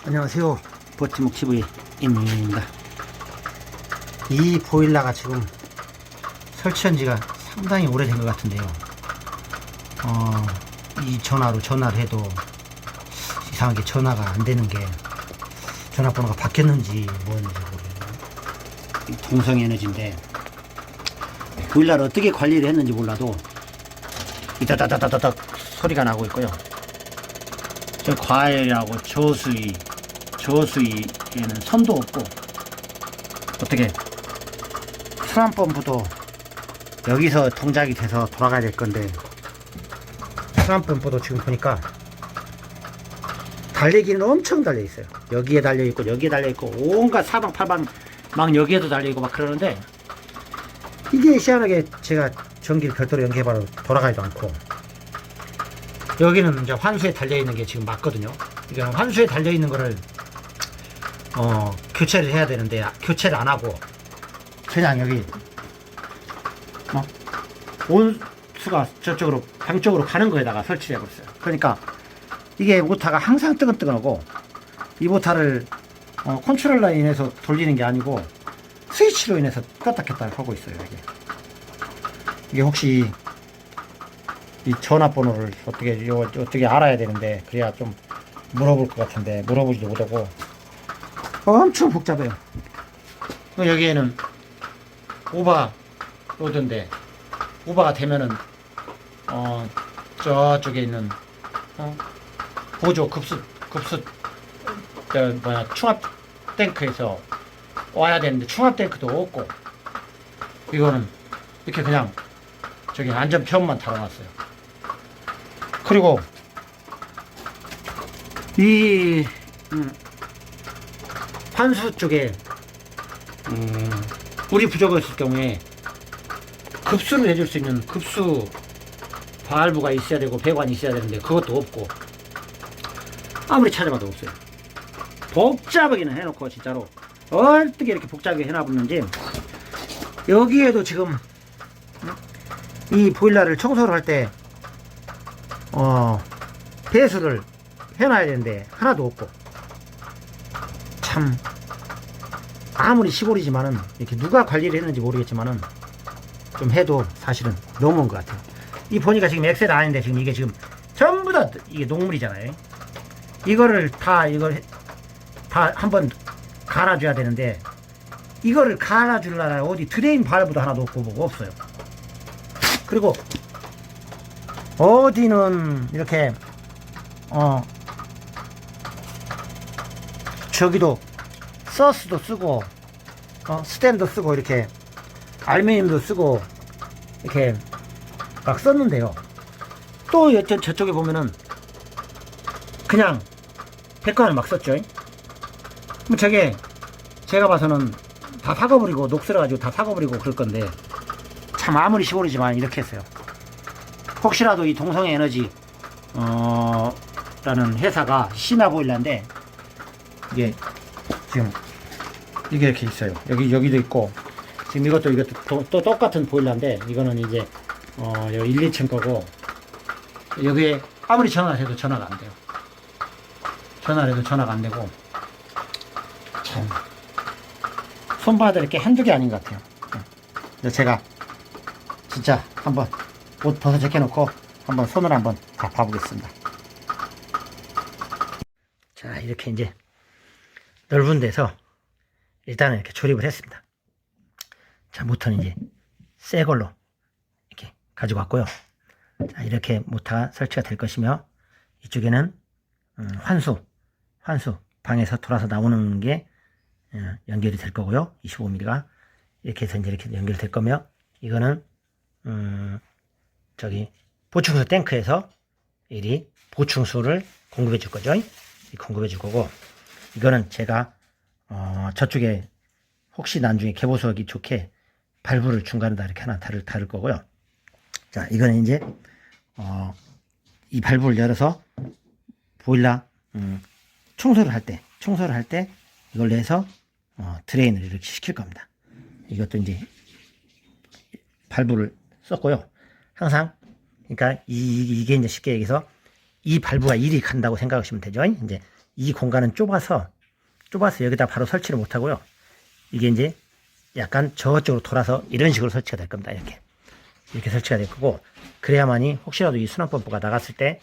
안녕하세요. 버티목 TV 임민입니다. 이 보일러가 지금 설치한 지가 상당히 오래된 것 같은데요. 이 전화로 전화를 해도 이상하게 전화가 안 되는 게 전화번호가 바뀌었는지 뭔지 모르겠네요. 이 동성에너지인데 보일러를 어떻게 관리를 했는지 몰라도 이따다다다닥 소리가 나고 있고요. 저 과열이라고 저수위에는 선도 없고, 어떻게 트람펌프도 여기서 동작이 돼서 돌아가야 될 건데, 트람펌프도 지금 보니까 달리기는 엄청 달려 있어요. 여기에 달려 있고 여기에 달려 있고 온갖 사방팔방 막 여기에도 달려 있고 막 그러는데, 이게 희한하게 제가 전기를 별도로 연계해봐도 돌아가지도 않고, 여기는 이제 환수에 달려 있는 게 지금 맞거든요. 그러니까 환수에 달려 있는 거를 교체를 해야 되는데 교체를 안 하고 그냥 여기 온수가 저쪽으로 방쪽으로 가는 거에다가 설치를 해버렸어요. 그러니까 이게 모터가 항상 뜨끈뜨끈하고, 이 모터를 컨트롤러로 인해서 돌리는 게 아니고 스위치로 인해서 껐다 켰다 하고 있어요. 이게 혹시 이 전화번호를 어떻게 알아야 되는데, 그래야 좀 물어볼 것 같은데 물어보지도 못하고 엄청 복잡해요. 여기에는 오버로드인데, 오버가 되면은 저쪽에 있는 보조 급수 충압 탱크에서 와야 되는데 충압 탱크도 없고, 이거는 이렇게 그냥 저기 안전표만 달아놨어요. 그리고 이 환수 쪽에 물이 부족했을 경우에 급수를 해줄 수 있는 급수 발부가 있어야 되고 배관이 있어야 되는데 그것도 없고, 아무리 찾아봐도 없어요. 복잡하게는 해놓고 진짜로 어떻게 이렇게 복잡하게 해놔봤는지, 여기에도 지금 이 보일러를 청소를 할 때 배수를 해놔야 되는데 하나도 없고, 참 아무리 시골이지만은 이렇게 누가 관리를 했는지 모르겠지만은 좀 해도 사실은 너무한 것 같아요. 이 보니까 지금 엑셀 아닌데 지금 이게 지금 전부 다 이게 녹물이잖아요. 이거를 다 한번 갈아줘야 되는데, 이거를 갈아주려나 어디 드레인 발브도 하나도 없고 뭐가 없어요. 그리고 어디는 이렇게 저기도 서스도 쓰고 스텐도 쓰고 이렇게 알루미늄도 쓰고 이렇게 막 썼는데요. 또 저쪽에 보면은 그냥 백관을 막 썼죠. 그럼 저게 제가 봐서는 다 사고버리고 녹슬어가지고 다 사고버리고 그럴 건데, 참 아무리 시골이지만 이렇게 했어요. 혹시라도 이 동성에너지 라는 회사가 시나보일러인데, 이게 지금 이게 이렇게 있어요. 여기도 있고, 지금 이것도 또 똑같은 보일러인데, 이거는 이제 1, 2층 거고, 여기에 아무리 전화를 해도 전화가 안 돼요. 전화를 해도 전화가 안 되고, 참 손봐야 될 게 한두 개 아닌 것 같아요. 제가 진짜 한번 옷 벗어 제껴놓고 한번 손을 한번 다 봐보겠습니다. 자, 이렇게 이제 넓은 데서 일단은 이렇게 조립을 했습니다. 자, 모터는 이제 새 걸로 이렇게 가지고 왔고요. 자, 이렇게 모터가 설치가 될 것이며, 이쪽에는 환수 방에서 돌아서 나오는 게 연결이 될 거고요. 25mm가 이렇게 해서 이제 이렇게 연결될 거며, 이거는 저기 보충수 탱크에서 이리 보충수를 공급해 줄 거죠. 공급해 줄 거고, 이거는 제가 저쪽에 혹시 나중에 개보수하기 좋게 발부를 중간에다 이렇게 하나 달을 거고요. 자, 이거는 이제 이 발부를 열어서 보일러 청소를 할 때 이걸로 해서 드레인을 이렇게 시킬 겁니다. 이것도 이제 발부를 썼고요. 항상 그러니까 이게 이제 쉽게 얘기해서 이 발부가 이리 간다고 생각하시면 되죠. 이제 이 공간은 좁아서 여기다 바로 설치를 못 하고요. 이게 이제 약간 저쪽으로 돌아서 이런 식으로 설치가 될 겁니다. 이렇게 설치가 될 거고, 그래야만이 혹시라도 이 순환 펌프가 나갔을 때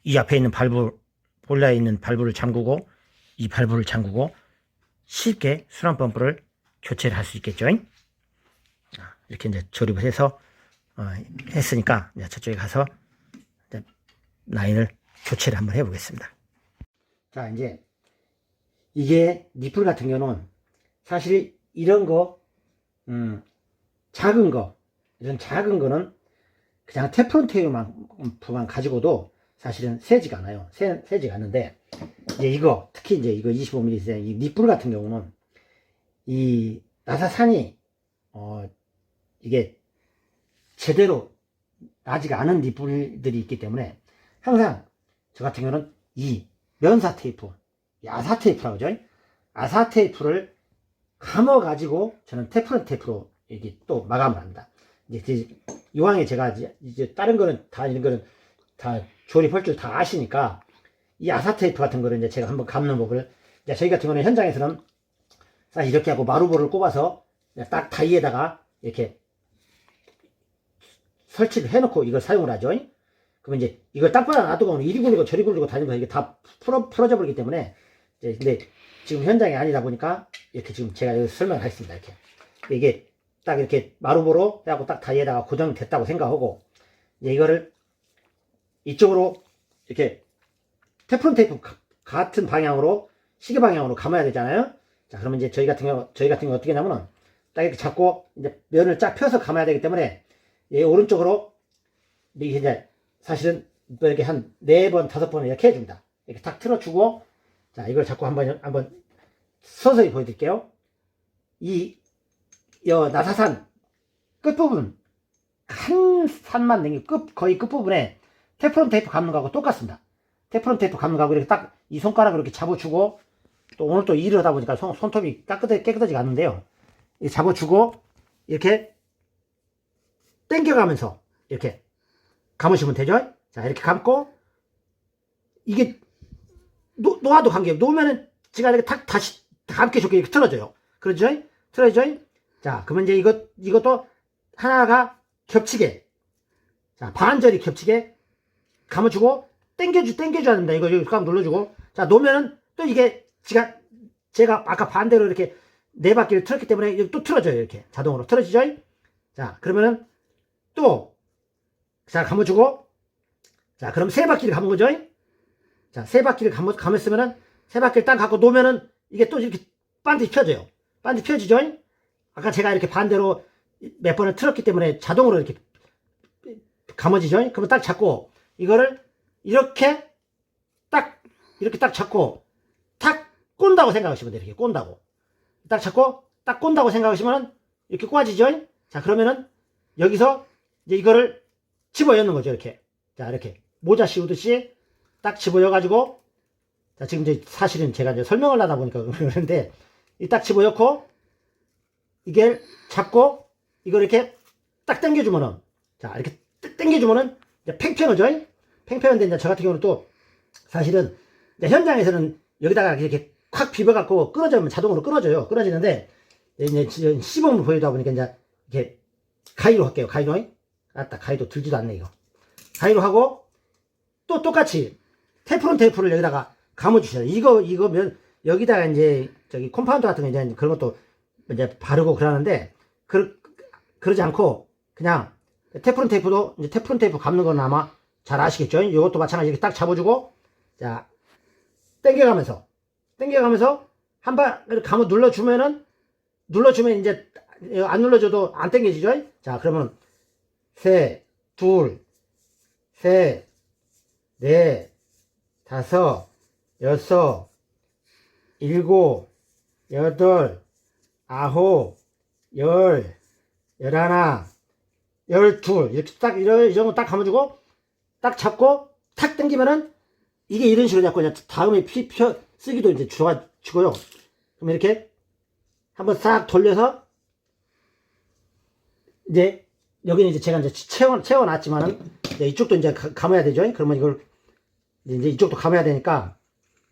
이 앞에 있는 발브, 보일러에 있는 발브를 잠그고 이 발브를 잠그고 쉽게 순환 펌프를 교체를 할 수 있겠죠. 이렇게 이제 조립을 해서 했으니까 이제 저쪽에 가서 이제 라인을 교체를 한번 해보겠습니다. 자, 이제 이게 니플 같은 경우는 사실 이런 거 작은 거, 이런 작은 거는 그냥 테프론 테이프만 가지고도 사실은 세지가 않아요. 세지가 않는데, 이제 이거, 특히 이제 이거 25mm 이 니플 같은 경우는 이 나사산이, 이게 제대로 나지가 않은 니플들이 있기 때문에 항상 저 같은 경우는 이 면사 테이프, 아사 테이프라고 하죠. 아사 테이프를 감아가지고 저는 테프론 테이프로 이게 또 마감을 합니다. 이제 이왕에 제가 이제 다른 거는 다 이런 거는 다 조립할 줄 다 아시니까 이 아사 테이프 같은 거를 이제 제가 한번 감는 법을, 이제 저희 같은 경우는 현장에서는 사실 이렇게 하고 마루볼을 꼽아서 딱 다이에다가 이렇게 설치를 해놓고 이걸 사용을 하죠. 그러면 이제 이걸 땅바닥 놔두고 이리 굴리고 저리 굴리고 다니면서 이게 다 풀어져 버리기 때문에, 이제 근데 지금 현장이 아니다 보니까 이렇게 지금 제가 여기 설명을 하겠습니다. 이렇게 이게 딱 이렇게 마루보로 해갖고 딱 다이에다가 고정됐다고 생각하고, 이제 이거를 이쪽으로 이렇게 테프론 테이프 같은 방향으로 시계 방향으로 감아야 되잖아요. 자, 그러면 이제 저희 같은 경우 어떻게 하냐면은 딱 이렇게 잡고 이제 면을 쫙 펴서 감아야 되기 때문에 이 오른쪽으로 이게 이제 사실은 이렇게 한 4번, 5번 이렇게 해줍니다. 이렇게 탁 틀어주고, 자, 이걸 자꾸 한번 서서히 보여드릴게요. 이 나사산 끝부분, 한 산만 남기고 거의 끝부분에 테프론 테이프 감는 거하고 똑같습니다. 테프론 테이프 감는 거하고 이렇게 딱 이 손가락으로 이렇게 잡아주고, 또 오늘 또 일을 하다 보니까 손톱이 깨끗하지가 않는데요. 이렇게 잡아주고, 이렇게 당겨가면서 이렇게 감으시면 되죠? 자, 이렇게 감고, 이게 놓아도 관계없고, 놓으면은 제가 이렇게 다시 감기 좋게 이렇게 틀어져요. 그러죠? 틀어져요? 자, 그러면 이제 이것도 하나가 겹치게, 자, 반절이 겹치게 감아주고, 당겨줘야 됩니다. 이거 꽉 눌러주고, 자, 놓으면은 또 이게 제가 아까 반대로 이렇게 4바퀴를 틀었기 때문에 또 틀어져요. 이렇게 자동으로 틀어지죠? 자, 그러면은 또, 자, 감아주고, 자, 그럼 3바퀴를 감은 거죠? 자, 3바퀴를 감았으면은 3바퀴를 딱 갖고 놓으면은 이게 또 이렇게 반드시 펴져요. 반드시 펴지죠? 아까 제가 이렇게 반대로 몇 번을 틀었기 때문에 자동으로 이렇게 감아지죠? 그러면 딱 잡고, 이거를 이렇게 딱 잡고, 탁 꼰다고 생각하시면 돼요. 이렇게 꼰다고. 딱 잡고, 딱 꼰다고 생각하시면은 이렇게 꼬아지죠? 자, 그러면은 여기서 이제 이거를 집어넣는 거죠. 이렇게. 자, 이렇게. 모자 씌우듯이 딱 집어넣어가지고, 자, 지금 이제 사실은 제가 이제 설명을 하다 보니까 그러는데, 이 딱 집어넣고, 이게 잡고, 이걸 이렇게 딱 당겨주면은, 자, 이렇게 당겨주면은, 이제 팽팽하죠? 팽팽한데, 이제 저 같은 경우는 또, 사실은, 이제 현장에서는 여기다가 이렇게 콱 비벼갖고 끊어지면 자동으로 끊어져요. 끊어지는데, 이제 시범을 보여다 보니까 이제, 이렇게, 가위로 할게요. 가위로. 아따, 가위도 들지도 않네, 이거. 가위로 하고, 또 똑같이, 테프론 테이프를 여기다가 감아주셔야 돼요. 이거면, 여기다가 이제, 저기, 컴파운드 같은 거 이제 그런 것도 이제 바르고 그러는데, 그러지 않고, 그냥, 테프론 테이프도, 이제 테프론 테이프 감는 건 아마 잘 아시겠죠? 이것도 마찬가지 이렇게 딱 잡아주고, 자, 당겨가면서, 한 발, 감아 눌러주면 이제, 안 눌러줘도 안 당겨지죠? 자, 그러면, 둘, 셋, 넷, 다섯, 여섯, 일곱, 여덟, 아홉, 열, 열하나, 열둘, 이렇게 딱, 이 정도 딱 감아주고, 딱 잡고, 탁 당기면은, 이게 이런 식으로 잡고, 다음에 쓰기도 이제 좋아지고요. 그럼 이렇게, 한번 싹 돌려서, 이제, 여기는 이제 제가 이제 채워놨지만은, 이제 이쪽도 이제 감아야 되죠. 그러면 이걸 이제 이쪽도 감아야 되니까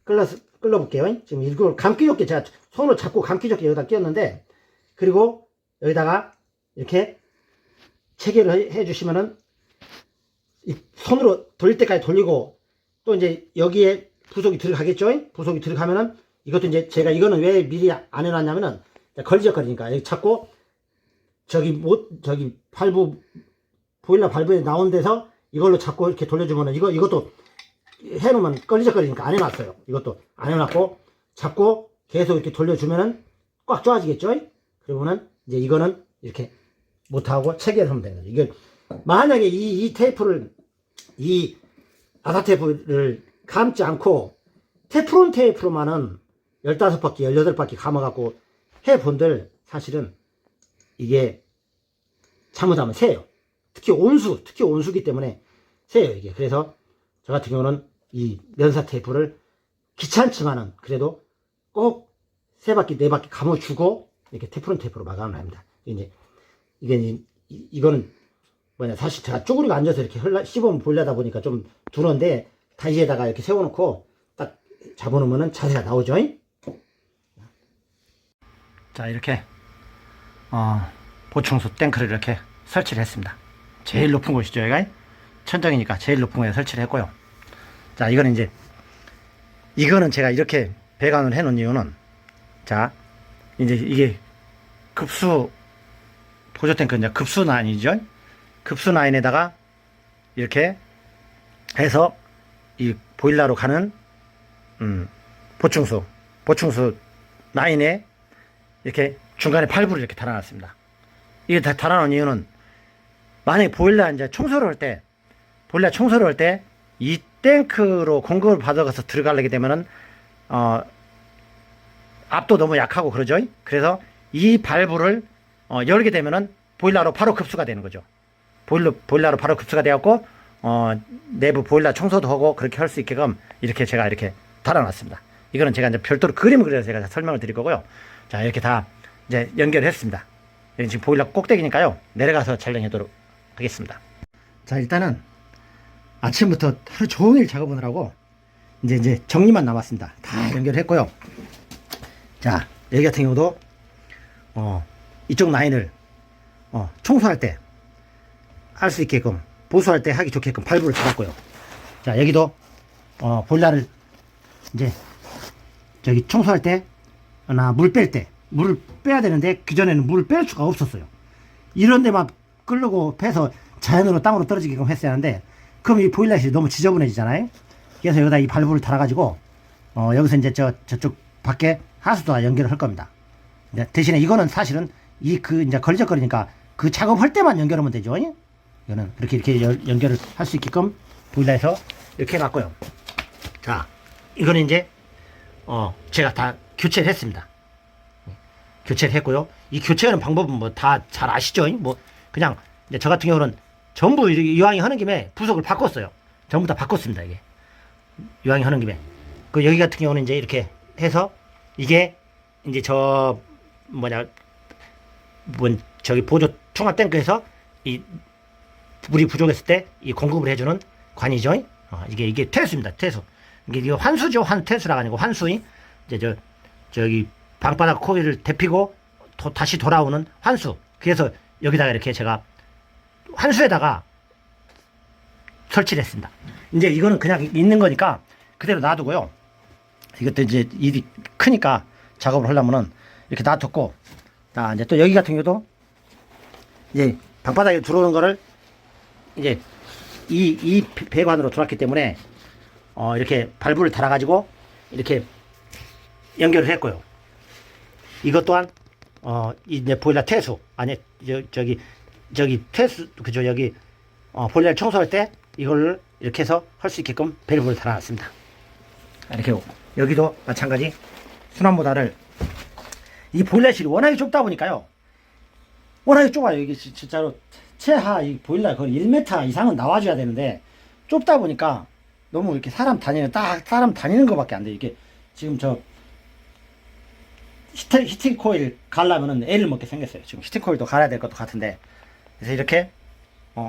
끌어볼게요. 지금 이걸 감기 좋게 제가 손으로 잡고 감기 좋게 여기다 끼웠는데, 그리고 여기다가 이렇게 체결을 해 주시면은 이 손으로 돌릴 때까지 돌리고, 또 이제 여기에 부속이 들어가겠죠? 부속이 들어가면은 이것도 이제 제가 이거는 왜 미리 안 해놨냐면은 걸리적거리니까 여기 잡고 저기 보일러 발부에 나온 데서 이걸로 잡고 이렇게 돌려주면은 이것도 해놓으면 걸리적거리니까 안 해놨어요. 이것도 안 해놨고 잡고 계속 이렇게 돌려주면은 꽉 조아지겠죠? 그러면은 이제 이거는 이렇게 못하고 체결하면 되는 거죠. 이게 만약에 이 테이프를, 이 아사 테이프를 감지 않고 테프론 테이프로만은 15바퀴, 18바퀴 감아갖고 해본들 사실은 이게 잘못하면 새요. 특히 온수기 때문에 새요, 이게. 그래서 저 같은 경우는 이 면사 테이프를 귀찮지만은 그래도 꼭 3바퀴, 4바퀴 감아주고 이렇게 테프론 테이프로 마감을 합니다. 이거는 뭐냐, 사실 제가 쪼그리고 앉아서 이렇게 씹으면 보려다 보니까 좀 두런데 다이에다가 이렇게 세워놓고 딱 잡아놓으면 자세가 나오죠. 자, 이렇게 보충수 탱크를 이렇게 설치를 했습니다. 제일 높은 곳이죠. 여기가 천정이니까 제일 높은 곳에 설치를 했고요. 자, 이거는 제가 이렇게 배관을 해 놓은 이유는, 자, 이제 이게 급수 보조 탱크, 이제 급수 라인이죠. 급수 라인에다가 이렇게 해서 이 보일러로 가는 보충수 라인에 이렇게 중간에 발부를 이렇게 달아놨습니다. 이게 다 달아놓은 이유는, 만약에 보일러 청소를 할 때 이 탱크로 공급을 받아가서 들어가게 되면은 압도 너무 약하고 그러죠. 그래서 이 발부를 열게 되면은 보일러로 바로 급수가 되는 거죠. 보일러로 바로 급수가 되었고, 내부 보일러 청소도 하고 그렇게 할 수 있게끔 이렇게 제가 이렇게 달아놨습니다. 이거는 제가 이제 별도로 그림을 그려서 제가 설명을 드릴 거고요. 자, 이렇게 다 이제 연결했습니다. 지금 보일러 꼭대기니까요. 내려가서 촬영하도록 하겠습니다. 자, 일단은 아침부터 하루 종일 작업을 하고 이제 정리만 남았습니다. 다 연결했고요. 자, 여기 같은 경우도 이쪽 라인을 청소할 때 할 수 있게끔, 보수할 때 하기 좋게끔 발부를 잡았고요. 자, 여기도 보일러를 이제 저기 청소할 때 물 뺄 때 물을 빼야 되는데 그전에는 물을 뺄 수가 없었어요. 이런 데만 끓고 패서 자연으로 땅으로 떨어지게끔 했어야 하는데, 그럼 이 보일러실이 너무 지저분해지잖아요. 그래서 여기다 이 발부를 달아가지고 여기서 이제 저쪽 밖에 하수도와 연결을 할 겁니다. 대신에 이거는 사실은 이제 걸리적거리니까 그 작업할 때만 연결하면 되죠. 이거는 이렇게 연결을 할 수 있게끔 보일러에서 이렇게 해놨고요. 자, 이거는 이제 제가 다 교체를 했습니다. 교체를 했고요. 이 교체하는 방법은 뭐 다 잘 아시죠? 뭐 그냥 이제 저 같은 경우는 전부 이왕이 하는 김에 부속을 바꿨어요. 전부 다 바꿨습니다. 이게 이왕이 하는 김에. 여기 같은 경우는 이제 이렇게 해서 이게 이제 저기 보조 총합 탱크에서 이 물이 부족했을 때 이 공급을 해주는 관이죠. 이게 퇴수입니다. 퇴수. 이게 환수죠. 퇴수라가 아니고 환수이 이제 저기 방바닥 코일을 데피고 다시 돌아오는 환수. 그래서 여기다가 이렇게 제가 환수에다가 설치를 했습니다. 이제 이거는 그냥 있는 거니까 그대로 놔두고요. 이것도 이제 일이 크니까 작업을 하려면은 이렇게 놔뒀고, 이제 또 여기 같은 경우도 이제 방바닥에 들어오는 거를 이제 이 배관으로 들어왔기 때문에 이렇게 발부를 달아가지고 이렇게 연결을 했고요. 이것 또한 이제 보일러 퇴수, 아니 저기 퇴수, 그죠? 여기 보일러 청소할 때 이걸 이렇게 해서 할 수 있게끔 밸브를 달아놨습니다. 이렇게 여기도 마찬가지 순환모달을, 이 보일러실이 워낙에 좁다 보니까요. 워낙에 좁아요. 이게 진짜로 최하 이 보일러 거의 1m 이상은 나와줘야 되는데 좁다 보니까 너무 이렇게 사람 다니는 것밖에 안 돼요. 이게 지금 히팅 코일 갈라면은 애를 먹게 생겼어요. 지금 히팅 코일도 갈아야 될 것도 같은데, 그래서 이렇게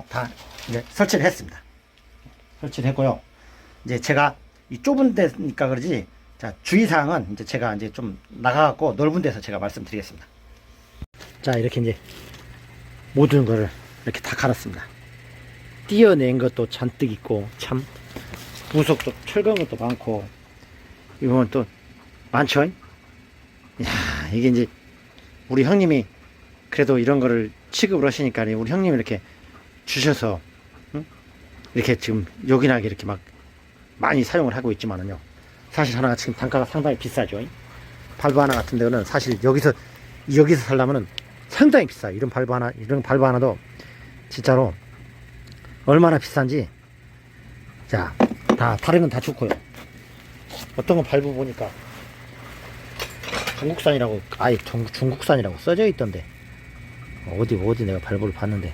다 이제 설치를 했습니다. 설치를 했고요. 이제 제가 이 좁은 데니까 그러지, 자, 주의사항은 이제 제가 이제 좀 나가갖고 넓은 데서 제가 말씀드리겠습니다. 자, 이렇게 이제 모든 거를 이렇게 다 갈았습니다. 띄어낸 것도 잔뜩 있고, 참, 부속도 철거한 것도 많고, 이건 또 많죠? 이야, 이게 이제 우리 형님이 그래도 이런 거를 취급을 하시니까 우리 형님이 이렇게 주셔서, 응? 이렇게 지금 요긴하게 이렇게 막 많이 사용을 하고 있지만은요, 사실 하나가 지금 단가가 상당히 비싸죠. 발브 하나 같은 데는 사실 여기서 살려면은 상당히 비싸요. 이런 발브 하나도 진짜로 얼마나 비싼지. 자, 다른 건 다 좋고요. 어떤 건 발부 보니까 중국산이라고, 아예 중국산이라고 써져 있던데, 어디 내가 발부를 봤는데,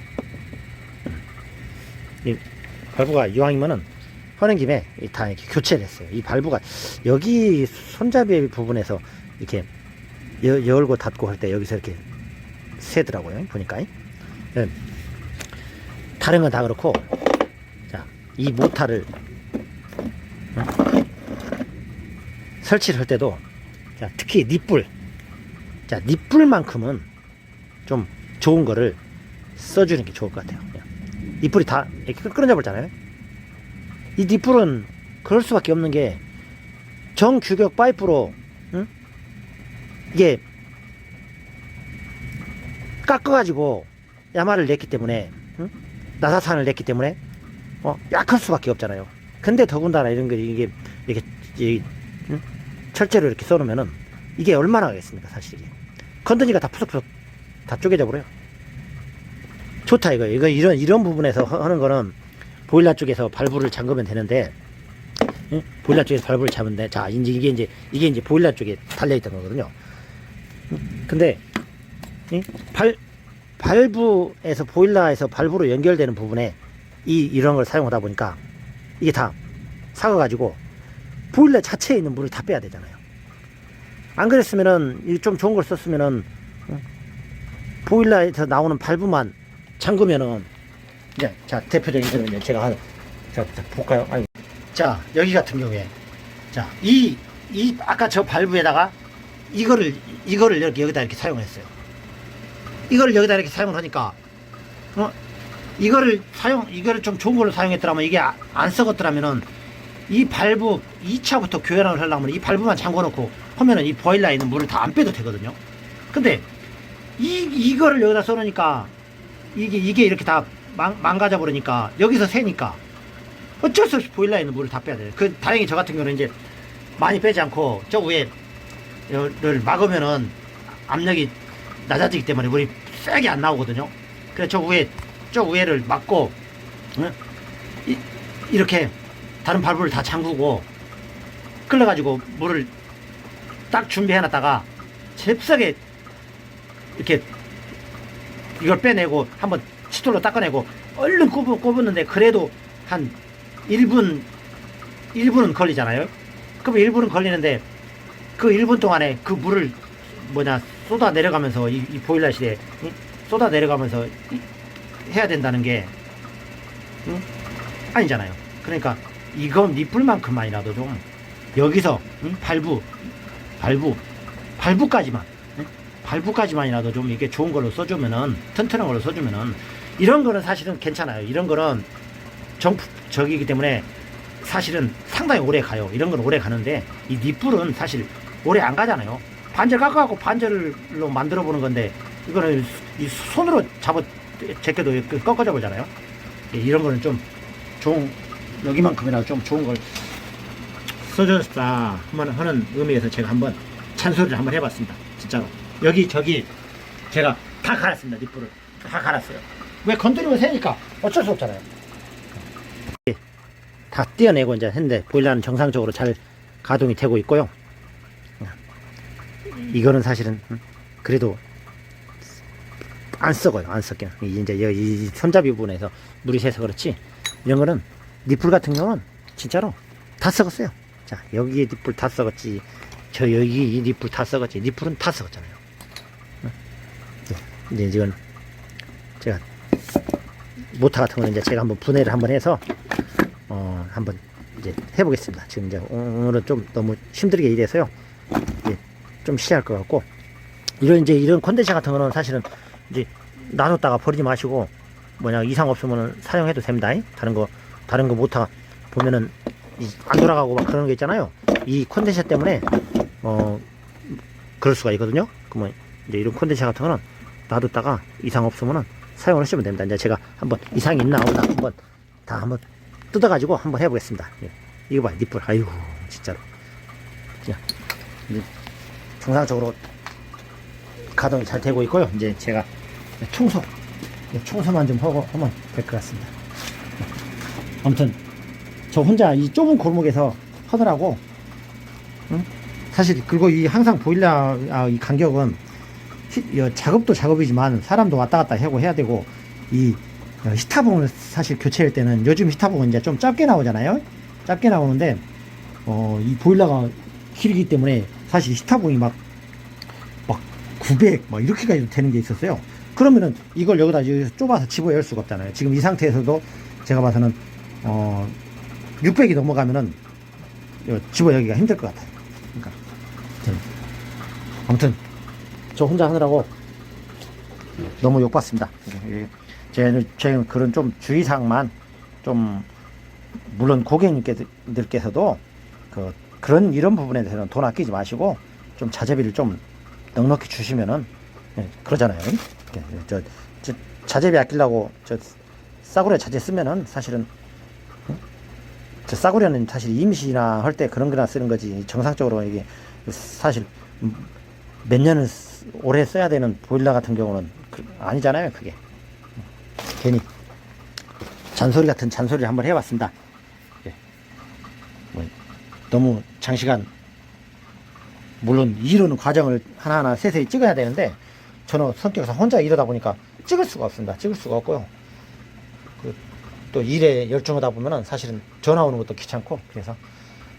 이 발부가 이왕이면은 하는 김에 다 이렇게 교체를 했어요. 이 발부가 여기 손잡이 부분에서 이렇게 열고 닫고 할 때 여기서 이렇게 새더라고요. 보니까. 다른 건 다 그렇고, 자, 이 모타를 설치를 할 때도, 자, 특히 닛불, 자, 닛불만큼은 좀 좋은 거를 써주는 게 좋을 것 같아요. 닛불이 다 이렇게 끊어져 버렸잖아요. 이 닛불은 그럴 수밖에 없는 게, 정규격 파이프로, 응? 이게 깎아가지고 야마를 냈기 때문에, 응? 나사산을 냈기 때문에 약할 수밖에 없잖아요. 근데 더군다나 이런 게 이게 응? 철제로 이렇게 써놓으면은 이게 얼마나 하겠습니까? 사실 이게 건더니가 다 푸석푸석 다 쪼개져 버려요. 좋다 이거 이런 부분에서 하는 거는 보일러 쪽에서 발부를 잠그면 되는데, 응? 보일러 쪽에서 발부를 잡으면 돼. 자, 이게 이제 보일러 쪽에 달려 있던 거거든요. 응? 근데 응? 발부에서 보일러에서 발부로 연결되는 부분에 이런 걸 사용하다 보니까 이게 다 삭아가지고 보일러 자체에 있는 물을 다 빼야 되잖아요. 안 그랬으면은, 좀 좋은 걸 썼으면은, 보일러에서 나오는 발부만 잠그면은, 이제, 자, 대표적인 거는 제가 자, 볼까요? 아이고. 자, 여기 같은 경우에, 자, 아까 저 발부에다가 이거를 이렇게 여기다 이렇게 사용했어요. 이거를 여기다 이렇게 사용을 하니까, 이거를 좀 좋은 걸로 사용했더라면, 이게 안 썩었더라면은, 이 발부 2차부터 교환을 하려면 이 발부만 잠궈 놓고 하면은 이 보일러에 있는 물을 다 안 빼도 되거든요. 근데 이거를 여기다 써놓으니까 이게 이렇게 다 망가져 버리니까, 여기서 새니까 어쩔 수 없이 보일러에 있는 물을 다 빼야 돼요. 다행히 저 같은 경우는 이제 많이 빼지 않고 저 위에를 막으면은 압력이 낮아지기 때문에 물이 세게 안 나오거든요. 그래서 저 위에를 막고, 이렇게 다른 발부를 다 잠그고 끌어가지고 물을 딱 준비해놨다가 잽싸게 이렇게 이걸 빼내고 한번 치돌로 닦아내고 얼른 꼽았는데, 그래도 한 1분은 걸리잖아요. 그럼 1분은 걸리는데 그 1분 동안에 그 물을 쏟아 내려가면서 이 보일러실에 쏟아 내려가면서 해야 된다는 게 아니잖아요. 그러니까 이건 닛불만큼만이라도 좀 여기서 발부까지만이라도 좀 이게 좋은 걸로 써주면은, 튼튼한 걸로 써주면은, 이런 거는 사실은 괜찮아요. 이런 거는 저기이기 때문에 사실은 상당히 오래 가요. 이런 건 오래 가는데, 이 닛불은 사실 오래 안 가잖아요. 반절 깎아갖고 반절로 만들어 보는 건데, 이거는 이 손으로 제껴도 꺾어져 보잖아요. 이런 거는 좀 좋은, 여기만큼이라도 좀 좋은 걸 써줬다 하는 의미에서 제가 한번 찬소리를 한번 해봤습니다. 진짜로. 여기 저기 제가 다 갈았습니다. 닛불을 다 갈았어요. 왜 건드리면 새니까 어쩔 수 없잖아요. 다 떼어내고 이제 했는데 보일러는 정상적으로 잘 가동이 되고 있고요. 이거는 사실은 그래도 안 썩어요. 안 썩게. 이제 여기 손잡이 부분에서 물이 새서 그렇지, 이런 거는 닛불 같은 경우는 진짜로 다 썩었어요. 자, 여기 닛불 다 썩었지, 저 여기 이 닛불 다 썩었지. 닛불은 다 썩었잖아요. 이제 이건 제가 모터 같은 거는 이제 제가 한번 분해를 한번 해서 한번 이제 해보겠습니다. 지금 이제 오늘은 좀 너무 힘들게 일해서요. 이제 좀 쉬할 것 같고, 이런 컨덴서 같은 거는 사실은 이제 놔뒀다가 버리지 마시고, 이상 없으면 사용해도 됩니다. 다른 거 모터 보면은 안 돌아가고 막 그런 게 있잖아요. 이 컨덴서 때문에 그럴 수가 있거든요. 그러면 이제 이런 컨덴서 같은 거는 놔뒀다가 이상 없으면은 사용을 하시면 됩니다. 이제 제가 한번 이상이 있나 없나 한번 뜯어가지고 한번 해보겠습니다. 예. 이거 봐, 니플. 아이고, 진짜로. 자, 이제 정상적으로 가동이 잘 되고 있고요. 이제 제가 청소만 좀 하고 하면 될 것 같습니다. 아무튼 저 혼자 이 좁은 골목에서 하느라고, 응? 사실 그리고 이 항상 보일러 이 간격은 작업도 작업이지만 사람도 왔다 갔다 하고 해야 되고, 이 히타봉을 사실 교체할 때는 요즘 히타봉은 이제 좀 짧게 나오잖아요. 짧게 나오는데 이 보일러가 길기 때문에 사실 히타봉이 막 900 막 이렇게까지 되는 게 있었어요. 그러면은 이걸 여기다 좁아서 집어 열 수가 없잖아요. 지금 이 상태에서도 제가 봐서는 600이 넘어가면은 집어 열기가 힘들 것 같아요. 그러니까 아무튼 저 혼자 하느라고 너무 욕받습니다. 저는 그런 좀 주의사항만 좀, 물론 고객님들께서도 그런 이런 부분에 대해서는 돈 아끼지 마시고 좀 자재비를 좀 넉넉히 주시면은, 그러잖아요. 저 자재비 아끼려고 저 싸구려 자재 쓰면은 사실은, 저 싸구려는 사실 임시나 할 때 그런 거나 쓰는 거지, 정상적으로 이게 사실 몇 년을 오래 써야 되는 보일러 같은 경우는 아니잖아요. 그게 괜히 잔소리 같은 잔소리를 한번 해봤습니다. 너무 장시간, 물론 이루는 과정을 하나하나 세세히 찍어야 되는데 저는 성격상 혼자 이러다 보니까 찍을 수가 없습니다. 찍을 수가 없고요. 또 일에 열중하다 보면은 사실은 전화 오는 것도 귀찮고, 그래서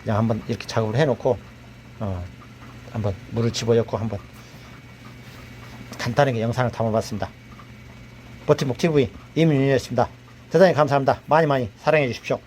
그냥 한번 이렇게 작업을 해놓고 한번 물을 집어넣고 한번 간단하게 영상을 담아봤습니다. 버팀목TV 임윤이었습니다. 대단히 감사합니다. 많이 사랑해 주십시오.